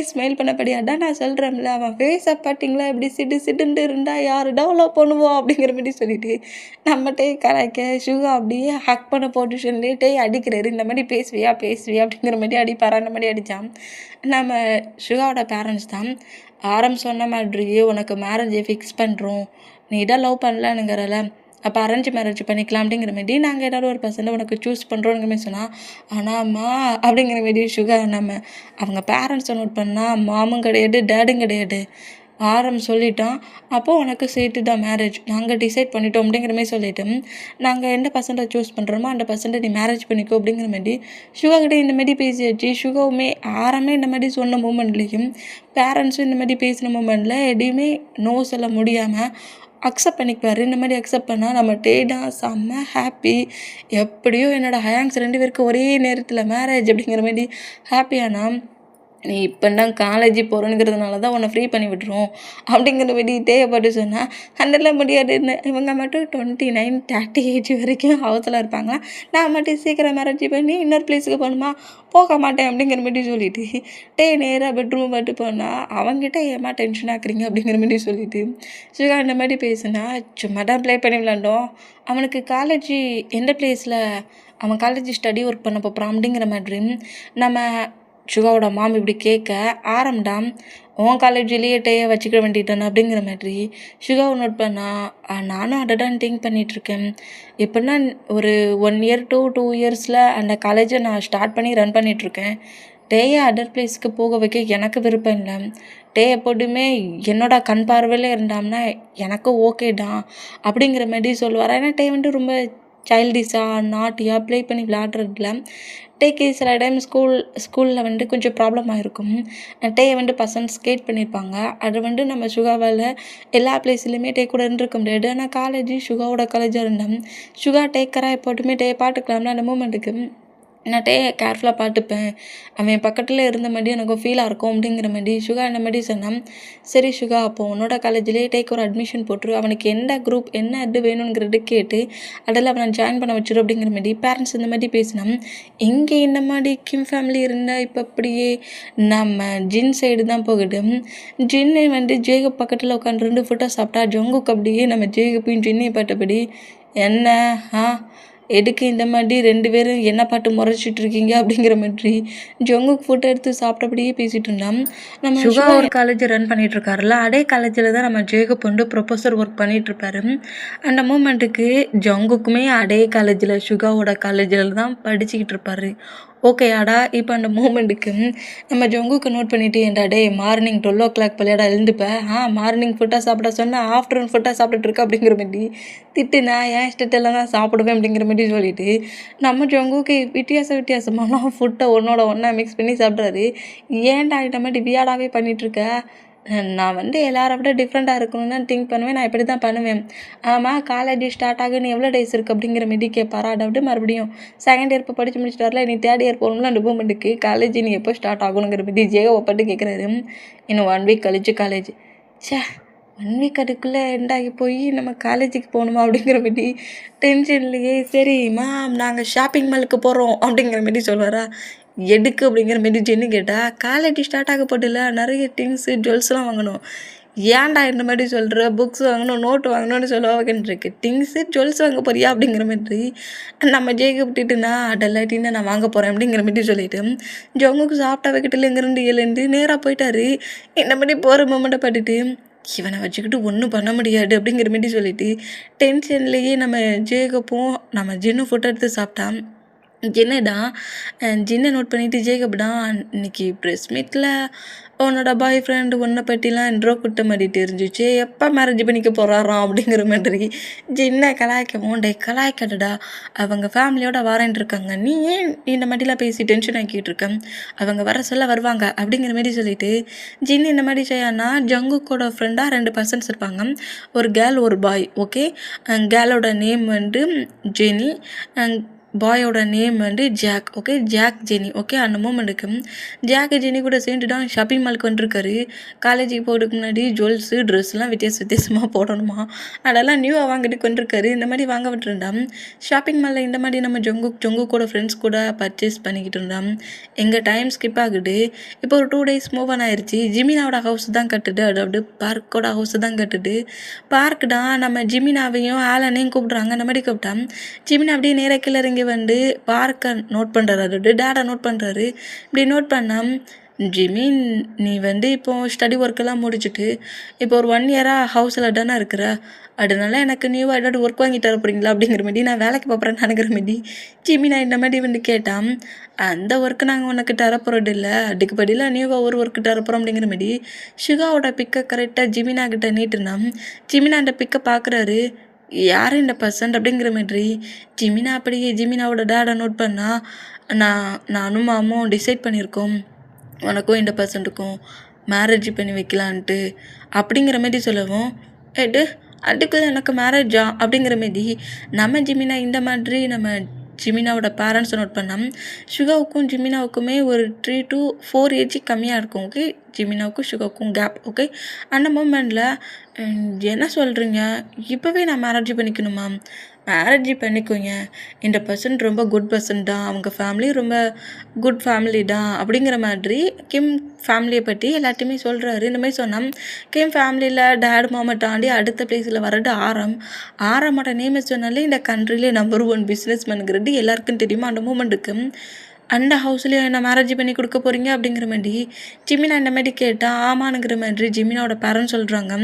ஸ்மைல் பண்ணப்படியாடா, நான் சொல்கிறேன்ல அவன் ஃபேஸை பார்த்தீங்களா எப்படி சிடுன்னு இருந்தால் யார் டெவலப் பண்ணுவோம் அப்படிங்கிற மாதிரி சொல்லிட்டு நம்ம கலாய்க்க சுகா அப்படியே ஹக் பண்ண பொசிஷன்லேயே அடிக்கிறாரு. இந்த மாதிரி பேசுவியா அப்படிங்கிற மாதிரி அடிப்பாரா, அந்த மாதிரி அடித்தான். நம்ம சுகாவோட பேரண்ட்ஸ் தான் ஆரம் சொன்ன மாதிரியே உனக்கு மேரேஜை ஃபிக்ஸ் பண்ணுறோம், நீ தான் லவ் பண்ணலான்னுங்கிறல, அப்போ அரேஞ்ச் மேரேஜ் பண்ணிக்கலாம் அப்படிங்கிற மாதிரி நாங்கள் ஏதாவது ஒரு பர்சனை உனக்கு சூஸ் பண்ணுறோங்கிற மாதிரி சொன்னால், ஆனால் அம்மா அப்படிங்கிற மாதிரி சுகா நம்ம அவங்க பேரண்ட்ஸை நோட் பண்ணால் மாமும் கிடையாது டேடும் கிடையாது, ஆரம் சொல்லிட்டோம், அப்போது உனக்கு சேர்த்து தான் மேரேஜ் நாங்கள் டிசைட் பண்ணிட்டோம் அப்படிங்கிற மாதிரி சொல்லிவிட்டு நாங்கள் எந்த பர்சன்ட்டை சூஸ் பண்ணுறோமோ அந்த பர்சன்ட்டை நீ மேரேஜ் பண்ணிக்கோ அப்படிங்கிற மாதிரி சுகா கிட்டே இந்த மாதிரி பேசியாச்சு. சுகாவுமே ஆரமே இந்த மாதிரி சொன்ன மூமெண்ட்லேயும் பேரண்ட்ஸும் இந்த மாதிரி பேசின மூமெண்ட்டில் எதையுமே நோ சொல்ல முடியாமல் அக்செப்ட் பண்ணிக்குவார். இந்த மாதிரி அக்செப்ட் பண்ணால் நம்ம தான் செம்ம ஹாப்பி, எப்படியோ என்னோடய ஹேங்ஸ் 2 பேருக்கு ஒரே நேரத்தில் மேரேஜ் அப்படிங்கிற மாதிரி ஹாப்பியானால், நீ இப்போ தான் காலேஜ் போகிறோங்கிறதுனால தான் உன்னை ஃப்ரீ பண்ணி விட்டுரும் அப்படிங்கிற மாதிரி தேவைப்பட்டு சொன்னால், அதெல்லாம் முடியாதுன்னு இவங்க மட்டும் 29 30 ஏஜ் வரைக்கும் ஹவுஸில் இருப்பாங்களா, நான் மட்டும் சீக்கிரம் மேரேஜ் பண்ணி இன்னொரு பிளேஸுக்கு போகணுமா, போக மாட்டேன் அப்படிங்கிற மாதிரி சொல்லிட்டு நேராக பெட்ரூம் பட்டு போனால் அவங்ககிட்ட ஏமா டென்ஷன் ஆக்குறீங்க அப்படிங்கிற மாதிரி சொல்லிட்டு சுகா இந்த மாதிரி பேசுனா, சும்மா தான் ப்ளே பண்ணி விளாண்டோம், அவனுக்கு காலேஜ் எந்த பிளேஸில் அவன் காலேஜ் ஸ்டடி ஒர்க் பண்ண போகிறான் அப்படிங்கிற மாதிரி நம்ம சுகாவோட மாம் இப்படி கேட்க, ஆரம்டாம் உன் காலேஜ்லேயே வச்சுக்க வேண்டியதானே அப்படிங்கிற மாதிரி சுகாவை நோட் பண்ணால், நானும் அதை தான் திங்க் பண்ணிகிட்ருக்கேன், எப்படின்னா ஒரு 1 இயர் to 2 இயர்ஸில் அந்த காலேஜை நான் ஸ்டார்ட் பண்ணி ரன் பண்ணிகிட்ருக்கேன், அதர் பிளேஸ்க்கு போக வைக்க எனக்கு விருப்பம் இல்லை, எப்போதுமே என்னோட கண் பார்வையில் இருந்தாம்னா எனக்கு ஓகே தான் அப்படிங்கிற மாதிரி சொல்லுவார். ஏன்னா வந்துட்டு ரொம்ப சைல்டிஷாக நாட்டியாக ப்ளே பண்ணி விளையாடுறதுல சில டைம் ஸ்கூலில் வந்துட்டு கொஞ்சம் ப்ராப்ளம் ஆகிருக்கும். வந்துட்டு பசங்க ஸ்கேட் பண்ணியிருப்பாங்க, அது நம்ம சுகாவால் எல்லா பிளேஸ்லையுமே கூட இருந்திருக்க முடியாது. ஆனால் காலேஜ் சுகாவோட காலேஜாக இருந்தேன், சுகா டேக்கராக எப்போட்டுமே பாட்டுக்கலாம்ல, அந்த மூமெண்ட்டுக்கு நான் கேர்ஃபுல்லாக பார்த்துப்பேன், அவன் பக்கத்தில் இருந்த மாதிரி எனக்கு ஃபீலாக இருக்கும் அப்படிங்கிற மாதிரி சுகா இந்த மாதிரி சொன்னான். சரி சுகா, அப்போது உன்னோட காலேஜ்லேயே ஒரு அட்மிஷன் போட்டுரு, அவனுக்கு எந்த குரூப் என்ன இது வேணுங்கிறது கேட்டு அதில் அவனை ஜாயின் பண்ண வச்சிரு அப்படிங்கிற மாதிரி பேரண்ட்ஸ் இந்த மாதிரி பேசினான். இங்கே இந்த மாதிரி கிம் ஃபேமிலி இருந்தால் இப்போ அப்படியே நம்ம ஜின் சைடு தான் போகுது. ஜின்னு ஜேகப் பக்கத்தில் உட்காந்து 2 ஃபோட்டோ சாப்பிட்டா ஜொங்குக்கு அப்படியே நம்ம ஜேகப்பையும் ஜின்னையும் பார்த்தபடி, என்ன எதுக்கு இந்த மாதிரி 2 பேரும் என்ன பாட்டு முறைச்சிட்டு இருக்கீங்க அப்படிங்கிற மாதிரி ஜொங்குக்கு ஃபோட்டோ எடுத்து சாப்பிட்டபடியே பேசிகிட்டு இருந்தான். நம்ம சுகா ஒரு காலேஜ் ரன் பண்ணிகிட்டு இருக்காருல்ல, அதே காலேஜில் தான் நம்ம ஜேகப் ப்ரொஃபஸர் ஒர்க் பண்ணிகிட்ருப்பாரு. அந்த மூமெண்ட்டுக்கு ஜொங்குக்குமே அதே காலேஜில் சுகாவோட காலேஜில் தான் படிச்சுக்கிட்டு இருப்பார். ஓகேயாடா, இப்போ அந்த மூமெண்ட்டுக்கு நம்ம ஜொங்குக்கு நோட் பண்ணிவிட்டு, ஏன்டா மார்னிங் 12 போலையாடா எழுந்துப்பேன், மார்னிங் ஃபுட்டாக சாப்பிட சொன்னால் ஆஃப்டர்நூன் ஃபுட்டாக சாப்பிட்டுட்ருக்க அப்படிங்கிற மாதிரி திட்டுனா, ஏன் இஷ்டத்தெல்லாம் தான் சாப்பிடுவேன் அப்படிங்கிற மாதிரி சொல்லிவிட்டு நம்ம ஜொங்குக்கு வித்தியாசமாலாம் ஃபுட்டை ஒன்றா மிக்ஸ் பண்ணி சாப்பிட்றாரு. ஏன்டா இந்த மாதிரி வியாடாவே பண்ணிகிட்ருக்க, நான் எல்லாரை விட டிஃப்ரெண்ட்டாக இருக்கணும்னு தான் திங்க் பண்ணுவேன், நான் இப்படி தான் பண்ணுவேன். ஆமாம், காலேஜ் ஸ்டார்ட் ஆகுன்னு எவ்வளோ டேஸ் இருக்குது அப்படிங்கிற மாதிரி கேட்பாரா. அதாவது மறுபடியும் செகண்ட் இயர் இப்போ படித்து முடிச்சுட்டு வரல, நீ 3rd இயர் போகணும்ல, அந்த மூமெண்ட்டுக்கு காலேஜ் நீ எப்போ ஸ்டார்ட் ஆகணுங்கிற மாதிரி ஒப்பட்டு கேட்குறாரு. இன்னும் 1 வீக் கழிச்சு காலேஜ். 1 வீக் அதுக்குள்ளே எண்டாகி போய் நம்ம காலேஜுக்கு போகணுமா அப்படிங்கிற மாதிரி டென்ஷன்லேயே, சரி மேம் நாங்கள் ஷாப்பிங் மாலுக்கு போகிறோம் அப்படிங்கிற மாதிரி சொல்லுவாரா. எதுக்கு அப்படிங்கிற மாதிரி ஜென்னு கேட்டால், காலேஜ் ஸ்டார்ட் ஆக போட்டில்ல, நிறைய திங்ஸு ஜுவல்ஸ்லாம் வாங்கணும், ஏன்டா இந்த மாதிரி சொல்கிற, புக்ஸ் வாங்கணும் நோட்டு வாங்கணும்னு சொல்லுவாங்கன்றிருக்கு, திங்ஸு ஜுவல்ஸ் வாங்க போறியா அப்படிங்கிற மாதிரி நம்ம ஜெயிக்க விட்டுட்டுனா அதெல்லாட்டின்னா நான் வாங்க போகிறேன் அப்படிங்கிற மாதிரி சொல்லிவிட்டு ஜொங்குக்கு சாப்பிட்டா வைக்கிட்டில் இங்கேருந்து எழுந்து நேராக போயிட்டாரு. இந்த மாதிரி போகிற மூமெண்ட்டை பார்த்துட்டு இவனை வச்சுக்கிட்டு ஒன்றும் பண்ண முடியாது அப்படிங்கிற மாரி சொல்லிட்டு டென்ஷன்லேயே நம்ம ஜேகப்பும் நம்ம ஜின்னும் ஃபோட்டோ எடுத்து சாப்பிட்டான். என்னடா ஜின்னை நோட் பண்ணிவிட்டு ஜேகப்டா இன்னைக்கு ப்ரெஸ் மீட்டில் உன்னோட பாய் ஃப்ரெண்டு உன்னை பற்றிலாம் இன்ட்ரோ குட்ட மாதிரி தெரிஞ்சிச்சு, எப்போ மேரேஜ் பண்ணிக்க போகிறாராம் அப்படிங்கிற மாதிரி ஜின்னை கலாய்க்கவும், டே கலாய்க்கடா அவங்க ஃபேமிலியோட வாரேன்ட்டு இருக்காங்க, நீ ஏன் இந்த மாதிரிலாம் பேசி டென்ஷன் ஆக்கிட்டு இருக்க, அவங்க வர சொல்ல வருவாங்க அப்படிங்கிற மாதிரி சொல்லிட்டு ஜின்னு இந்த மாதிரி செய்யானா ஜங்குக்கோட ஃப்ரெண்டாக 2 பர்சன்ஸ் இருப்பாங்க, ஒரு கேர்ள் ஒரு பாய். ஓகே, கேர்ளோட நேம் வந்து ஜெனி, பாயோட நேம் வந்து Jack. Okay, Jack Jenny. Okay, அந்த மூமெண்ட்டுக்கு ஜாக் ஜெனி கூட சேர்ந்துட்டு தான் ஷாப்பிங் மாலுக்கு வந்துருக்காரு. காலேஜுக்கு போகிறதுக்கு முன்னாடி ஜுவல்ஸு ட்ரெஸ்லாம் வித்தியாசமாக போடணுமா, அதெல்லாம் நியூவாக வாங்கிட்டு கொண்டிருக்காரு. இந்த மாதிரி வாங்க விட்டுருந்தான் ஷாப்பிங் மாலில். இந்த மாதிரி நம்ம ஜொங்குக்கோட ஃப்ரெண்ட்ஸ் கூட பர்ச்சேஸ் பண்ணிக்கிட்டு இருந்தான். எங்கள் டைம் ஸ்கிப் ஆகுது. இப்போ ஒரு 2 days மூவ் ஆன் ஆயிடுச்சு. ஜிமினாவோட ஹவுஸ் தான் கட்டுது, அதாவது பார்க்கோட ஹவுஸ் தான் கட்டுது. பார்க் தான் நம்ம ஜிமினாவையும் ஆலனையும் கூப்பிட்றாங்க. அந்த மாதிரி கூப்பிட்டான் ஜிமினா அப்படியே நேராக கீழே இறங்கி வந்து பார்க்க நோட் பண்ணுறாரு, அதோட டேடா நோட் பண்ணுறாரு. இப்படி நோட் பண்ணால் ஜிமின், நீ வந்து இப்போது ஸ்டடி ஒர்க்கெல்லாம் முடிச்சுட்டு இப்போ ஒரு 1 year ஹவுஸில் தானே இருக்கிற, அதனால எனக்கு நியூவாக ஏதாவது ஒர்க் வாங்கி தர போகிறீங்களா அப்படிங்கிற மாரி, நான் வேலைக்கு பார்க்குறேன்னு நினைக்கிற மாரி ஜிமினா இந்த மாதிரி வந்து கேட்டான். அந்த ஒர்க்கு நாங்கள் உனக்கு தரப்போகிறது இல்லை, அதுக்கு பதிலாக நியூவாக ஒரு ஒர்க்கு தரப்போகிறோம் அப்படிங்கிற மாரி ஷுகாவோட பிக்கை கரெக்டாக ஜிமினா கிட்ட நீட்டுனான். ஜிமினா அந்த பிக்கை பார்க்குறாரு, யார் இந்த பர்சன்ட் அப்படிங்கிற மாதிரி. ஜிமினா அப்படியே ஜிமினாவோட டேடை நோட் பண்ணால், நானும் மாமும் டிசைட் பண்ணியிருக்கோம் உனக்கும் இந்த பர்சன்ட்டுக்கும் மேரேஜ் பண்ணி வைக்கலான்ட்டு அப்படிங்கிற மாரி சொல்லவும், எடு அதுக்குள்ளே எனக்கு மேரேஜா அப்படிங்கிற மாரி நம்ம ஜிமினா இந்த மாதிரி நம்ம ஜிமினாவோட பேரண்ட்ஸை நோட் பண்ணோம். ஷுகாவுக்கும் ஜிமினாவுக்குமே ஒரு 3 to 4 ஏஜ் கம்மியாக இருக்கும். ஓகே, ஜிமினாவுக்கும் ஷுகாவுக்கும் கேப். ஓகே, அந்த மூமெண்ட்டில் என்ன சொல்கிறீங்க, இப்போவே நான் மேரேஜ் பண்ணிக்கணுமா, மேரேஜ் பண்ணிக்கோங்க, இந்த பர்சன் ரொம்ப குட் பர்சன் தான், அவங்க ஃபேமிலி ரொம்ப குட் ஃபேமிலி தான் அப்படிங்கிற மாதிரி கிம் ஃபேமிலியை பற்றி எல்லாத்தையுமே சொல்கிறாரு. இந்த மாதிரி சொன்னால் கிம் ஃபேமிலியில் டேட் மாமா தாண்டி அடுத்த பிளேஸில் வர்றது ஆரமோட நேம் சொன்னாலே இந்த கண்ட்ரிலே நம்பர் 1 பிஸ்னஸ்மேனுங்கிறது எல்லாருக்கும் தெரியுமா. அந்த மூமெண்ட்டுக்கு அந்த ஹவுஸ்லேயே என்ன மேரேஜ் பண்ணி கொடுக்க போகிறீங்க அப்படிங்கிற மாதிரி ஜிமினா இந்த மாதிரி கேட்டால் ஆமானுங்கிற மாதிரி ஜிமினாவோட பேரண்ட்ஸ் சொல்கிறாங்க.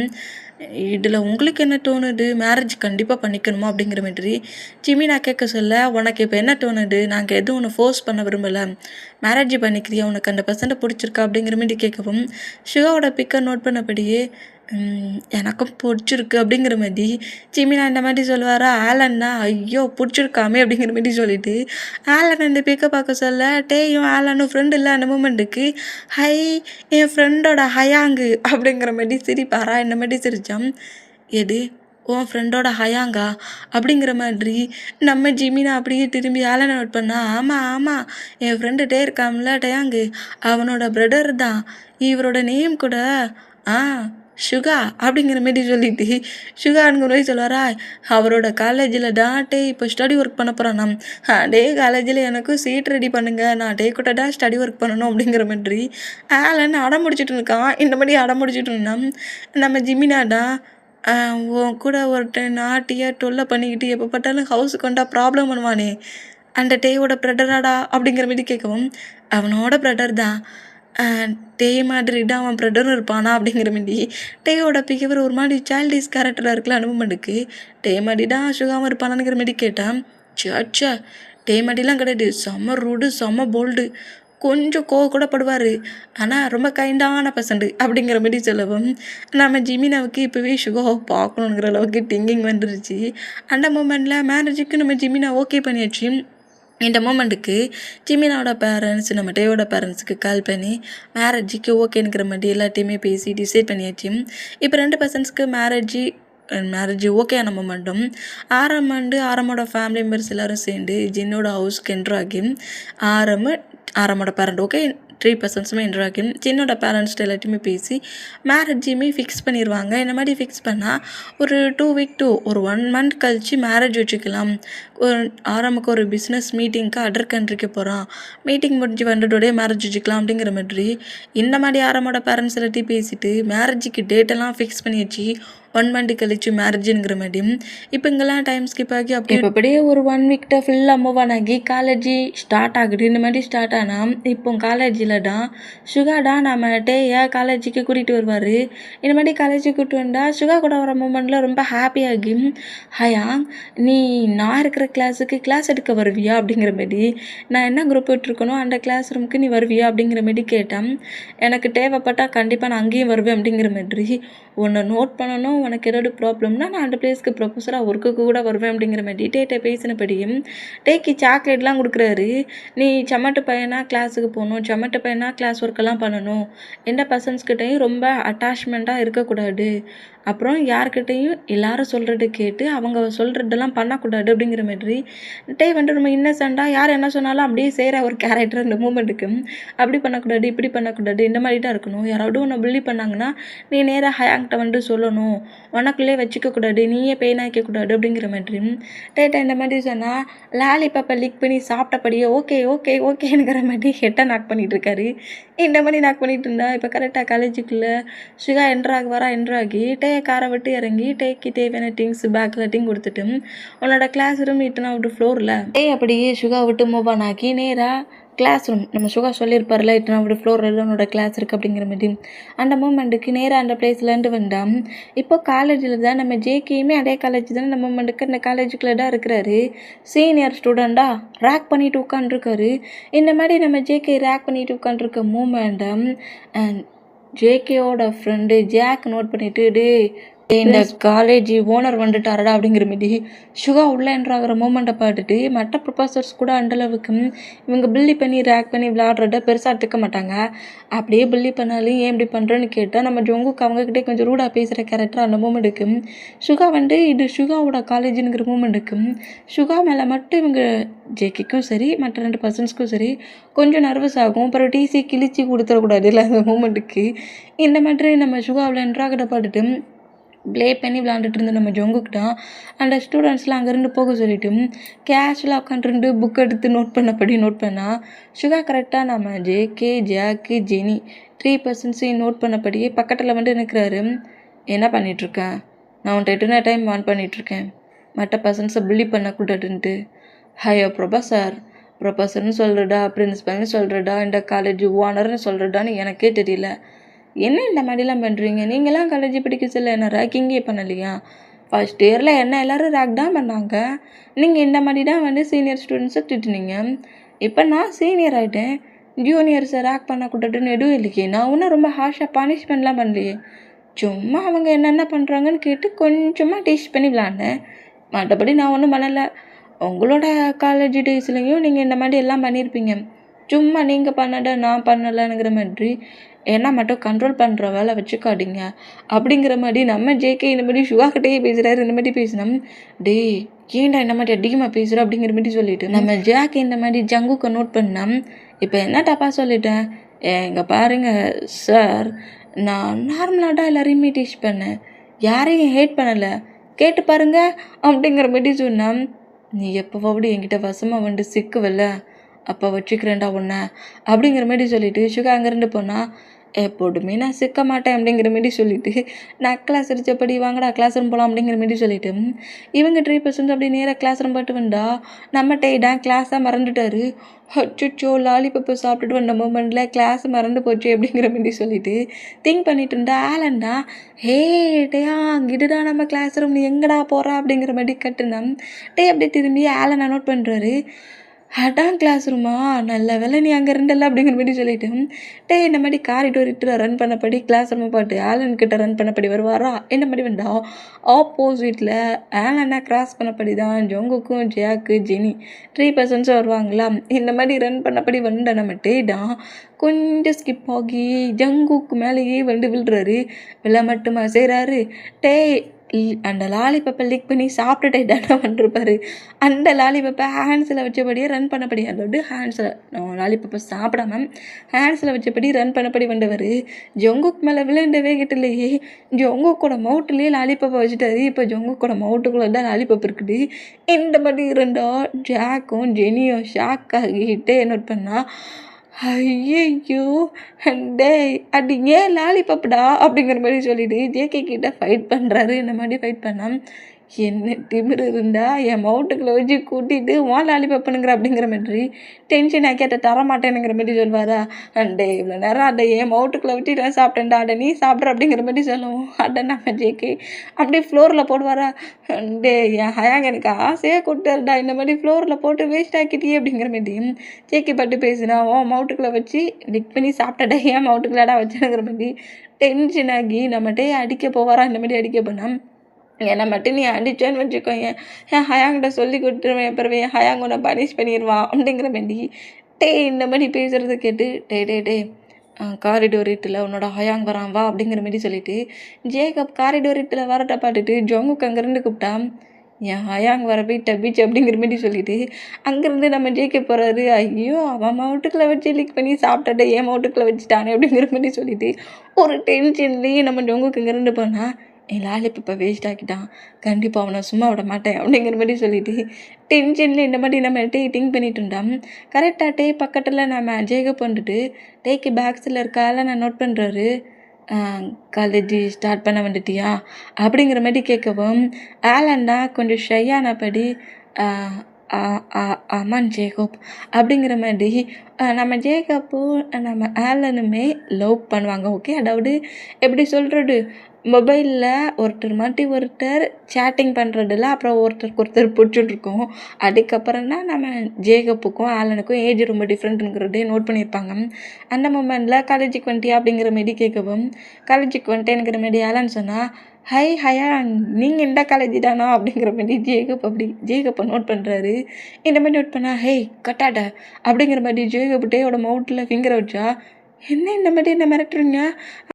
இதில் உங்களுக்கு என்ன தோணுது, மேரேஜ் கண்டிப்பாக பண்ணிக்கணுமா அப்படிங்கிற மாதிரி ஜிமினா கேட்க சொல்ல, உனக்கு இப்போ என்ன தோணுது, நாங்கள் எதுவும் ஒன்று ஃபோர்ஸ் பண்ண விரும்பலை, மேரேஜ் பண்ணிக்கிறியா, உனக்கு அந்த பர்சன்ட்டை பிடிச்சிருக்கா அப்படிங்கிற மாதிரி கேட்கவும், ஷுகாவோட பிக்கை நோட் பண்ணபடியே எனக்கும் பிடிச்சிருக்கு அப்படிங்கிற மாதிரி ஜிமினா இந்த மாதிரி சொல்லுவாரா. ஆலன்னா ஐயோ பிடிச்சிருக்காமே அப்படிங்கிற மாதிரி சொல்லிட்டு ஆலன் இந்த பிக்கை பார்க்க சொல்ல, டேயும் ஆலனும் ஃப்ரெண்டு இல்லை அந்த மூமெண்ட்டுக்கு ஹை என் ஃப்ரெண்டோட ஹயாங்கு அப்படிங்கிற மாதிரி சிரிப்பாரா. இந்த மாதிரி சிரித்தான். எது உன் ஃப்ரெண்டோட ஹயாங்கா அப்படிங்கிற மாதிரி நம்ம ஜிமினா அப்படியே திரும்பி ஆலனை நோட் பண்ணா, ஆமாம் என் ஃப்ரெண்டு டே இருக்காம்ல டயாங்கு, அவனோட பிரதர் தான், இவரோட நேம் கூட ஷுகா அப்படிங்கிற மாரி சொல்லிட்டு ஷுகாங்கிற மாதிரி சொல்லுவாரா. அவரோட காலேஜில் தான் டே இப்போ ஸ்டடி ஒர்க் பண்ண போகிறான். டே காலேஜில் எனக்கும் சீட் ரெடி பண்ணுங்க, நான் டே கூட தான் ஸ்டடி ஒர்க் பண்ணணும் அப்படிங்கிற மாதிரி ஆலன் அடம் முடிச்சுட்டு இருக்கான். இந்த மாதிரி அடம் முடிச்சுட்டு இருந்தான். நம்ம ஜிமினாடா உன் கூட ஒருத்தன் நாட்டியாக தொல்லை பண்ணிக்கிட்டு எப்போ பார்த்தாலும் ஹவுஸுக்கு வந்தால் ப்ராப்ளம் பண்ணுவானே, அந்த டேயோட ப்ரெடராடா அப்படிங்கிற மாதிரி கேட்கவும், அவனோட ப்ரெடர் தான், டே மாதிரி தான் அவன் ப்ரெடரும் இருப்பானா அப்படிங்கிற மாதிரி டேயோட பிகேவர் ஒரு மாதிரி சைல்டிஷ் கேரக்டராக இருக்கல அனுபவமெண்டுக்கு. டே மாதிரி தான் ஷுகாவும் இருப்பானாங்கிற மாதிரி கேட்டான். சாச்சா டே மாதிரிலாம் கிடையாது, செம்ம ரூடு செம்ம போல்டு, கொஞ்சம் கூட படுவார், ஆனால் ரொம்ப கைண்டான பர்சன்ட் அப்படிங்கிற மாதிரி சொல்லவும், நம்ம ஜிமினாவுக்கு இப்போவே ஷுகாவை பார்க்கணுங்கிற அளவுக்கு திங்கிங் வந்துருச்சு. அந்த மூமெண்ட்டில் மேரேஜுக்கு நம்ம ஜிமினா ஓகே பண்ணியாச்சு. இந்த மூமெண்ட்டுக்கு ஜிமினாவோட பேரண்ட்ஸ் நம்ம டேயோட பேரண்ட்ஸுக்கு கால் பண்ணி மேரேஜுக்கு ஓகேங்கிற மாதிரி எல்லாத்தையுமே பேசி டிசைட் பண்ணியாச்சு. இப்போ 2 பர்சன்ஸ்க்கு மேரேஜ் ஓகே ஆன மூமெண்ட்டும் ஆரமோட ஃபேமிலி மெம்பர்ஸ் எல்லோரும் சேர்ந்து ஜின்னோட ஹவுஸ்க்கு என்ட்ரு ஆகி ஆரமோட பேரண்ட் ஓகே 3 பர்சன்ஸுமே என்ட்ரு ஆகி ஜின்னோட பேரண்ட்ஸ்ட்டு எல்லாத்தையுமே பேசி மேரேஜுமே ஃபிக்ஸ் பண்ணிடுவாங்க. இந்த மாதிரி ஃபிக்ஸ் பண்ணால் ஒரு 2 week to ஒரு 1 month கழித்து மேரேஜ் வச்சுக்கலாம். ஆரம்புக்கு ஒரு பிஸ்னஸ் மீட்டிங்க்கு அதர் கண்ட்ரிக்கு போகிறான், மீட்டிங் முடிஞ்சு வந்துட்டோடய மேரேஜ் வச்சுக்கலாம் அப்படிங்கிற மாதிரி இந்த மாதிரி ஆரமோட பேரண்ட்ஸ் எல்லாத்தையும் பேசிவிட்டு மேரேஜுக்கு டேட்டெல்லாம் ஃபிக்ஸ் பண்ணி வச்சு 1 மந்த் கழிச்சு மேரேஜுங்கிற மாதிரி. இப்போ இங்கெல்லாம் டைம் ஸ்கிப் ஆகி அப்படியே ஒரு 1 வீக்கிட்ட ஃபுல்லாக மூவ் ஆன் ஆகி காலேஜ் ஸ்டார்ட் ஆகுது. இந்த மாதிரி ஸ்டார்ட் ஆனால் இப்போ காலேஜில் தான் சுகாடா நம்ம டேயை காலேஜுக்கு கூட்டிகிட்டு வருவார். இந்த மாதிரி காலேஜுக்கு கூப்பிட்டு வந்தால் சுகா கூட வர மூமெண்ட்டில் ரொம்ப ஹாப்பியாகி, ஹயாங் நீ நான் இருக்கிற கிளாஸ் எடுக்க வருவியா அப்படிங்கிற மாதிரி, நான் என்ன குரூப் விட்டுருக்கணும் அந்த கிளாஸ் ரூமுக்கு நீ வருவியா அப்படிங்கிற மாதிரி கேட்டேன். எனக்கு தேவைப்பட்டால் கண்டிப்பாக நான் அங்கேயும் வருவேன் அப்படிங்கிற மாதிரி, உன்னை நோட் பண்ணணும், உனக்கு ஏதாவது ப்ராப்ளம்னா நான் அந்த பிளேஸ்க்கு ப்ரொஃபஸராக ஒர்க்குக்கு கூட வருவேன் அப்படிங்கிற மாதிரி டேட்டை பேசினபடியும் டேக்கு சாக்லேட்லாம் கொடுக்குறாரு. நீ சமட்டு பையனாக கிளாஸுக்கு போகணும், சமட்டு பையனாக கிளாஸ் ஒர்க்கெல்லாம் பண்ணணும், எந்த பர்சன்ஸ்கிட்டையும் ரொம்ப அட்டாச்மெண்ட்டாக இருக்கக்கூடாது, அப்புறம் யார்கிட்டையும் எல்லாரும் சொல்கிறது கேட்டு அவங்க சொல்கிறதெல்லாம் பண்ணக்கூடாது அப்படிங்கிற மாதிரி டே ரொம்ப இன்னசென்ட்டாக யார் என்ன சொன்னாலும் அப்படியே செய்கிற ஒரு கேரக்டர் இந்த மூமெண்ட்டுக்கு. அப்படி பண்ணக்கூடாது, இப்படி பண்ணக்கூடாது, இந்த மாதிரி தான் இருக்கணும், யாராவது உன்னை புள்ளி பண்ணாங்கன்னா நீ நேராக ஹயாங்கிட்ட சொல்லணும், உனக்குள்ளே வச்சுக்கக்கூடாது, நீயே பெயின் ஆகிக்கக்கூடாது அப்படிங்கிற மாதிரி டேட்டா இந்த மாதிரி சொன்னால் லாலிபாப்பை லீக் பண்ணி சாப்பிட்டபடியே ஓகே ஓகே ஓகேங்கிற மாதிரி ஹெட்டை நாக் பண்ணிகிட்டு இருக்காரு. இந்த மாதிரி நாக் பண்ணிட்டு இருந்தா இப்போ கரெக்டாக காலேஜுக்குள்ளே சுகா என்ட்ராகி காரை விட்டு இறங்கி டேக்கு தேவையான திங்ஸ் பேக்கில் கொடுத்துட்டு உன்னோட கிளாஸ் ரூம் இத்தனை ஒரு ஃப்ளோரில் அப்படியே சுகா விட்டு மூவ் ஆன் ஆகி நேராக கிளாஸ் ரூம் நம்ம சுகா சொல்லியிருப்பார்ல இத்தனை ஒரு ஃப்ளோரில் உன்னோட கிளாஸ் இருக்குது அப்படிங்கிற மாதிரி அந்த மூமெண்ட்டுக்கு நேராக அந்த பிளேஸ்லேருந்து வந்தால் இப்போ காலேஜில் தான் நம்ம ஜேகேயுமே அதே காலேஜ் தானே நம்ம மூமெண்ட்டுக்கு அந்த காலேஜுக்குள்ளே தான் இருக்கிறாரு. சீனியர் ஸ்டூடெண்ட்டாக ரேக் பண்ணிட்டு உட்காந்துருக்காரு. இந்த மாதிரி நம்ம ஜேகே ரேக் பண்ணிட்டு உட்காந்துருக்க மூமெண்ட்டை ஜேகேயோட ஃப்ரெண்டு ஜாக் நோட் பண்ணிட்டு இந்த காலேஜ் ஓனர் வந்துட்டாரடா அப்படிங்கிற மாதிரி சுகா உள்ளே என்ட்ராகிற மூமெண்ட்டை பார்த்துட்டு மற்ற ப்ரொஃபஸர்ஸ் கூட அந்தளவுக்கு இவங்க பில்லி பண்ணி ரேக் பண்ணி விளையாடுறத பெருசாக எடுத்துக்க மாட்டாங்க. அப்படியே பில்லி பண்ணாலும் ஏன் இப்படி பண்ணுறேன்னு கேட்டால் நம்ம ஜொங்குக்கு அவங்கக்கிட்டே கொஞ்சம் ரூடாக பேசுகிற கேரக்டர் அந்த மூமெண்ட்டுக்கு சுகா இது சுகாவோட காலேஜுங்கிற மூமெண்ட்டுக்கு சுகா மேலே மட்டும் இவங்க ஜேக்கிக்கும் சரி மற்ற 2 பர்சன்ஸ்க்கும் சரி கொஞ்சம் நர்வஸ் ஆகும். அப்புறம் டிசி கிழிச்சி கொடுத்துடக்கூடாது இல்லை அந்த மூமெண்ட்டுக்கு. இந்த மாதிரி நம்ம சுகாவில் என்ட்ராகிற பார்த்துட்டு ப்ளே பண்ணி விளாண்டுட்டு இருந்த நம்ம ஜொங்குக்கு தான் அந்த ஸ்டூடெண்ட்ஸ்லாம் அங்கேருந்து போக சொல்லிட்டு கேஷுவலாக உட்காந்துருந்து புக் எடுத்து நோட் பண்ணால் சுகா கரெக்டாக நம்ம ஜேகே ஜாக்கு ஜெனி 3 பர்சன்ஸையும் நோட் பண்ணபடியே பக்கத்தில் நிற்கிறாரு. என்ன பண்ணிகிட்ருக்கேன், நான் உன்ட்ட எட்டுனா டைம் வான் பண்ணிகிட்ருக்கேன், மற்ற பர்சன்ஸை புள்ளி பண்ணக்கூடாதுன்ட்டு. ஹையோ ப்ரொஃபஸர்னு சொல்கிறடா, பிரின்ஸிபல்னு சொல்கிறடா, இந்த காலேஜ் ஓனர்னு சொல்கிறடான்னு எனக்கே தெரியல. என்ன இந்த மாதிரிலாம் பண்ணுறீங்க, நீங்களாம் காலேஜ் படிக்க சொல்ல என்ன ரேக்கிங்கே பண்ணலையா? ஃபர்ஸ்ட் இயரில் என்ன எல்லோரும் ரேக் தான் பண்ணாங்க, நீங்கள் இந்த மாதிரி தான் சீனியர் ஸ்டூடெண்ட்ஸை திட்டுனீங்க. இப்போ நான் சீனியர் ஆகிட்டேன், ஜூனியர்ஸை ரேக் பண்ணக்கூடாதுன்னு எதுவும் இல்லையே. நான் ஒன்றும் ரொம்ப ஹார்ஷாக பனிஷ்மெண்ட்லாம் பண்ணலையே, சும்மா அவங்க என்னென்ன பண்ணுறாங்கன்னு கேட்டு கொஞ்சமாக டீச் பண்ணி விளாண்டேன், மற்றபடி நான் ஒன்றும் பண்ணலை. உங்களோட காலேஜ் டேஸ்லேயும் நீங்கள் இந்த மாதிரி எல்லாம் பண்ணியிருப்பீங்க, சும்மா நீங்கள் பண்ணதை நான் பண்ணலைங்கிற மாதிரி ஏன்னா மட்டும் கண்ட்ரோல் பண்ணுற வேலை வச்சுக்காதீங்க அப்படிங்கிற மாதிரி நம்ம ஜேகே இந்த மாதிரி சுகாக்கிட்டேயே பேசுகிறாரு. இந்த மாதிரி பேசினோம், ஏன்டா இந்த மாதிரி அதிகமாக பேசுகிற அப்படிங்கிற மாதிரி சொல்லிட்டு நம்ம ஜாக் இந்த மாதிரி ஜங்குக்கு நோட் பண்ணோம். இப்போ என்ன தப்பாக சொல்லிட்டேன், இங்கே பாருங்க சார், நான் நார்மலாக தான் எல்லாரையுமே டீச் பண்ணேன், யாரையும் ஹேட் பண்ணலை, கேட்டு பாருங்க அப்படிங்கிற மாதிரி சொன்னேன். நீ எப்போவாவது என்கிட்ட வசமாக சிக்குவல்ல, அப்போ வச்சுக்கிறேன்டா ஒன்றை அப்படிங்கிற மாதிரி சொல்லிவிட்டு சுகா அங்கேருந்து போனால் எப்போதுமே நான் சிக்க மாட்டேன் அப்படிங்கிற மாரி சொல்லிவிட்டு நான் கிளாஸ் அடித்தபடி வாங்கடா கிளாஸ் ரூம் போகலாம் அப்படிங்கிற மாரி சொல்லிவிட்டு இவங்க 3% அப்படி நேராக கிளாஸ் ரூம் போட்டு வந்தா நம்ம டேடான் கிளாஸாக மறந்துட்டாரு. அச்சோ லாலிபப்பை சாப்பிட்டுட்டு வந்த மூமெண்ட்டில் கிளாஸ் மறந்து போச்சு அப்படிங்கிற மாரி சொல்லிவிட்டு திங்க் பண்ணிட்டு இருந்தா ஆலண்டா ஹே டேயா அங்கிட்டுதான் நம்ம கிளாஸ் ரூம், நீ எங்கடா போகிறா அப்படிங்கிற மாதிரி கட்டுனேன். டே அப்படி திரும்பி ஆலனை நோட் பண்ணுறாரு. அதான் கிளாஸ் ரூமா, நல்ல வேலை நீ அங்கே இருந்தல அப்படிங்கிற மாதிரி சொல்லிவிட்டு இந்த மாதிரி காரிடோர் இட்டு ரன் பண்ணப்படி கிளாஸ் ரூமை பாட்டு ஆலன்கிட்ட ரன் பண்ணப்படி வருவாரா. இந்த மாதிரி வந்தா ஆப்போசிட்டில் ஆலனை கிராஸ் பண்ணப்படி தான் ஜொங்குக்கும் ஜாக்கு ஜெனி 3% வருவாங்களா. இந்த மாதிரி ரன் பண்ணப்படி வந்த நம்ம தான் கொஞ்சம் ஸ்கிப் ஆகி ஜங்குக்கு மேலேயே விழுறாரு. விழ மட்டுமா செய்கிறாரு. அந்த லாலிபப்பை லீக் பண்ணி சாப்பிட்டுட்டே தானே பண்ணிருப்பாரு. அந்த லாலிபப்பை ஹேண்ட்ஸில் வச்சபடியே ரன் பண்ணபடி, அதாவது ஹேண்ட்ஸில் லாலிபப்பை சாப்பிடாம ஹேண்ட்ஸில் வச்சபடி ரன் பண்ணபடி வந்தவர் ஜொங்குக்கு மேலே விழுந்தவே கிட்டலையே ஜொங்குக்கோட மவுட்டுலேயே லாலிபப்பை வச்சுட்டாரு. இப்போ ஜொங்குக்கோட மவுட்டுக்குள்ளே தான் லாலிபப் இருக்குது. இந்த மாதிரி இருந்தால் ஜாக்கும் ஜெனியும் ஷாக் ஆகிட்டே நோட் பண்ணால் ஐயையோ! டேய் அடி ஏன் லாலிபப்டா அப்படிங்கிற மாரி சொல்லிட்டு ஜேகே கிட்ட ஃபைட் பண்ணுறாரு. இந்த மாதிரி ஃபைட் பண்ணா, என்ன திமிரு இருந்தா என் மவுத்துக்குள்ள வச்சு கூட்டிட்டு உன் லாலிபப்புனுங்கிற அப்படிங்கிற மாதிரி டென்ஷன் ஆக்கி அத தரமாட்டேனுங்கிற மாரி சொல்வாரா? டேய் இவ்வளோ நேரம் அட என் மவுத்துக்குள்ள வச்சு நான் சாப்பிட்டேன்டா, அட நீ சாப்பிட்ற அப்படிங்கிற மாரி சொல்லுவோம். அட நம்ம ஜேகே அப்படியே ஃப்ளோரில் போடுவாரா? டேய் என் ஹயாங் எனக்கு ஆசையாக கொடுத்தாருடா, இந்த மாதிரி ஃப்ளோரில் போட்டு வேஸ்ட் ஆக்கிட்டியே அப்படிங்கிற மாரி ஜேகே பட்டு பேசுனா, உன் மவுத்துக்குள்ள வச்சு லிக் பண்ணி சாப்பிட்டடா, ஏன் மவுத்துக்குள்ளடா வச்சேனுங்கிற மாரி டென்ஷன் ஆகி நம்மகிட்டே அடிக்க போவாரா? இந்த மாதிரி அடிக்க போனா, என்னை மட்டும் நீ அடிச்சேன்னு வச்சுக்கோங்க, என் ஹயாங்கிட்ட சொல்லி கொடுத்துருவேன், அப்புறம் என் ஹயாங் உன்னை பனிஷ் பண்ணிடுவான் அப்படிங்கிற மாரி இந்த மாதிரி பேசுகிறத கேட்டு டேய் காரிடோர் இட்டில் உன்னோட ஹயாங் வரான் வா அப்படிங்கிற மாரி சொல்லிட்டு ஜேகப் காரிடோர் இட்டில் வரட்ட பாட்டுட்டு ஜோங்குக்கு அங்கேருந்து கூப்பிட்டா, என் ஹயாங் வர போய் டபிச்சு அப்படிங்கிற மாரி சொல்லிட்டு அங்கேருந்து நம்ம ஜேகப் போகிறாரு. ஐயோ அவன் மவுட்டுக்குள்ள வச்சு லீக் பண்ணி சாப்பிட்டாட்டே என் மவுட்டுக்குள்ள வச்சுட்டானே அப்படிங்கிற மாதிரி சொல்லிட்டு ஒரு டென்ஷன்லேயே நம்ம ஜோங்குக்கு இங்கேருந்து போனால், என் லாலிபப்பை வேஸ்ட் ஆக்கிட்டான், கண்டிப்பாக அவனை சும்மா விட மாட்டேன் அப்படிங்கிற மாதிரி சொல்லிட்டு டென்ஷனில் இந்த மாதிரி நம்ம திங்க் பண்ணிட்டு இருந்தோம். கரெக்டாக பக்கத்தில் நம்ம ஜேகப் வந்துட்டு டேக்கு பேக்ஸில் இருக்கால நான் நோட் பண்ணுறாரு. காலேஜ் ஸ்டார்ட் பண்ண வந்துட்டியா அப்படிங்கிற மாதிரி கேட்கவும், ஆலன் தான் கொஞ்சம் ஷையானபடி ஆமான் ஜேகப் அப்படிங்கிற மாதிரி நம்ம ஜேகப்பும் நம்ம ஆலனுமே லவ் பண்ணுவாங்க. ஓகே, அதாவது எப்படி சொல்கிறது, மொபைலில் ஒருத்தர் மாட்டி ஒருத்தர் சேட்டிங் பண்ணுறதில்ல, அப்புறம் ஒருத்தருக்கு ஒருத்தர் பிடிச்சிட்ருக்கோம். அதுக்கப்புறம் தான் நம்ம ஜேகப்புக்கும் ஆலனுக்கும் ஏஜ் ரொம்ப டிஃப்ரெண்ட்டுங்கிறதே நோட் பண்ணியிருப்பாங்க. அந்த மொமெண்டில் காலேஜுக்கு வந்துட்டியா அப்படிங்கிற மாரி கேட்கவும், காலேஜுக்கு வந்துட்டேனுங்கிற மாரி ஆலன் சொன்னால், ஹை ஹயாங் நீங்கள் இந்த காலேஜ் தானா அப்படிங்கிற மாரி ஜேகப்பை நோட் பண்ணுறாரு. இந்த மாதிரி நோட் பண்ணால், ஹே கட்டாட அப்படிங்கிற மாதிரி ஜேகப் டேயோட மவுத்தில் ஃபிங்கரை வச்சா, என்ன இந்த மாதிரி என்ன மிரட்டுறீங்க